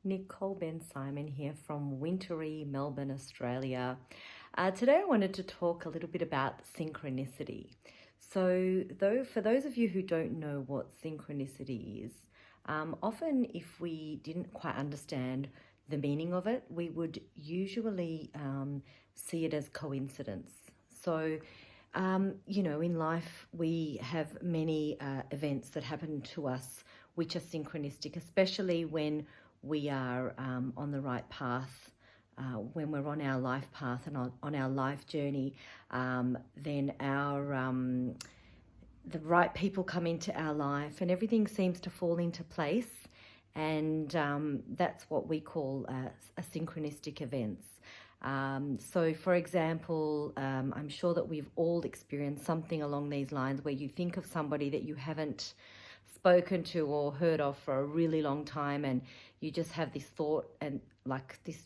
Nicole Ben Simon here from wintry Melbourne, Australia. Today I wanted to talk a little bit about synchronicity. For those of you who don't know what synchronicity is, often if we didn't quite understand the meaning of it, we would usually see it as coincidence. In life we have many events that happen to us which are synchronistic, especially when we are on the right path, when we're on our life path and on our life journey, then the right people come into our life and everything seems to fall into place. And that's what we call a synchronistic events. For example, I'm sure that we've all experienced something along these lines where you think of somebody that you haven't spoken to or heard of for a really long time, and you just have this thought and this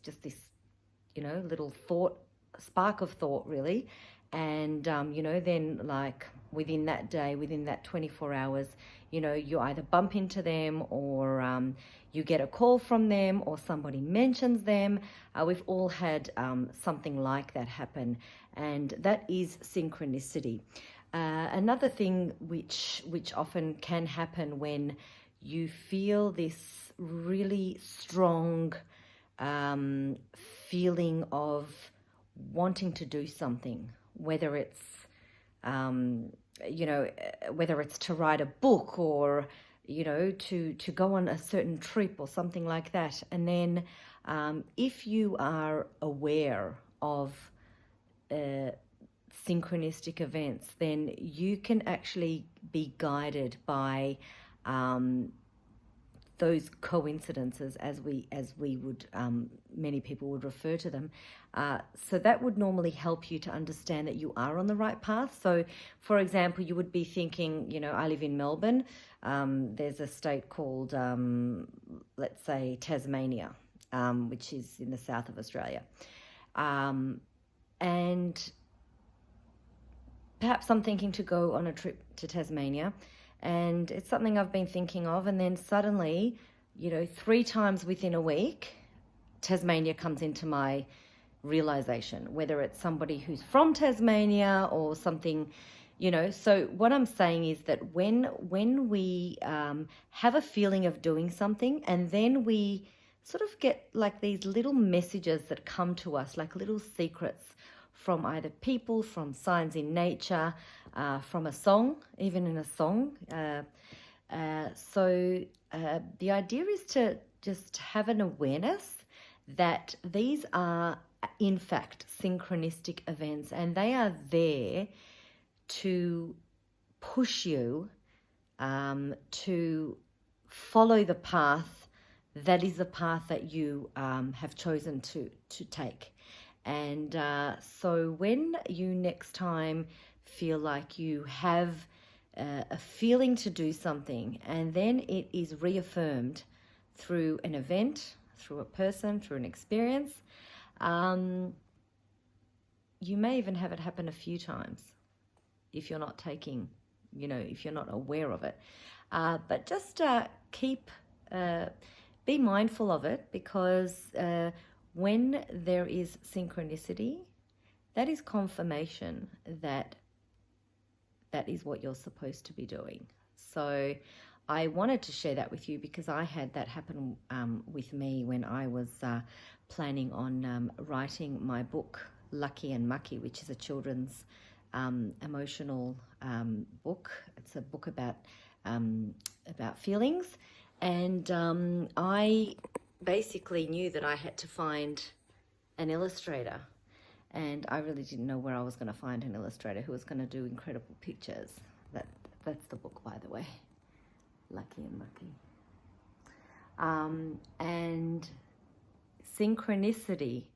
little thought, spark of thought really. And then like within that day, within that 24 hours, you either bump into them or you get a call from them or somebody mentions them. We've all had something like that happen, and that is synchronicity. Another thing which often can happen when you feel this really strong feeling of wanting to do something, whether it's whether it's to write a book or to go on a certain trip or something like that. And then if you are aware of synchronistic events, then you can actually be guided by those coincidences, as we would many people would refer to them. So that would normally help you to understand that you are on the right path. So for example, you would be thinking, I live in Melbourne. There's a state called let's say Tasmania, which is in the south of Australia, and perhaps I'm thinking to go on a trip to Tasmania, and it's something I've been thinking of, and then suddenly, 3 times within a week, Tasmania comes into my realization, whether it's somebody who's from Tasmania or something, So what I'm saying is that when we have a feeling of doing something, and then we sort of get like these little messages that come to us, like little secrets from either people, from signs in nature, from a song, even in a song. The idea is to just have an awareness that these are, in fact, synchronistic events, and they are there to push you to follow the path that is the path that you have chosen to take. And so when you next time feel like you have a feeling to do something, and then it is reaffirmed through an event, through a person, through an experience, you may even have it happen a few times if you're not taking, if you're not aware of it. But just be mindful of it, because when there is synchronicity, that is confirmation that is what you're supposed to be doing. So I wanted to share that with you because I had that happen with me when I was planning on writing my book, Lucky and Mucky, which is a children's emotional book. It's a book about feelings. And I basically knew that I had to find an illustrator, and I really didn't know where I was going to find an illustrator who was going to do incredible pictures. That's the book, by the way, Lucky and Mucky. And synchronicity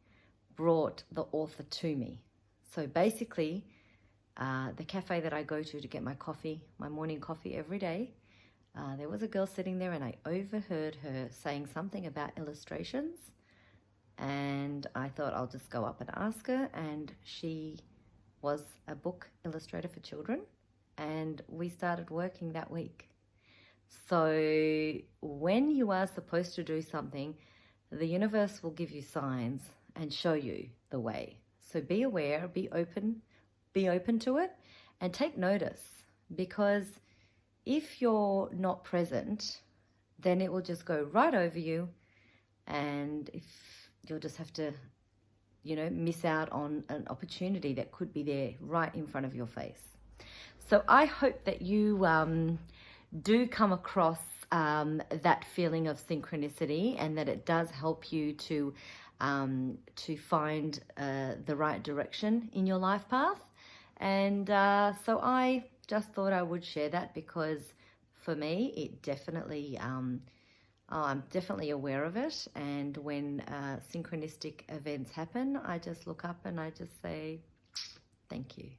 brought the author to me. So basically, the cafe that I go to get my coffee, my morning coffee every day, there was a girl sitting there, and I overheard her saying something about illustrations, and I thought I'll just go up and ask her, and she was a book illustrator for children, and we started working that week. So when you are supposed to do something, the universe will give you signs and show you the way. So be aware, be open to it, and take notice, because if you're not present, then it will just go right over you, and if you'll just have to, miss out on an opportunity that could be there right in front of your face. So I hope that you do come across that feeling of synchronicity, and that it does help you to find the right direction in your life path. And so I just thought I would share that, because for me, it definitely, I'm definitely aware of it. And when synchronistic events happen, I just look up and I just say, thank you.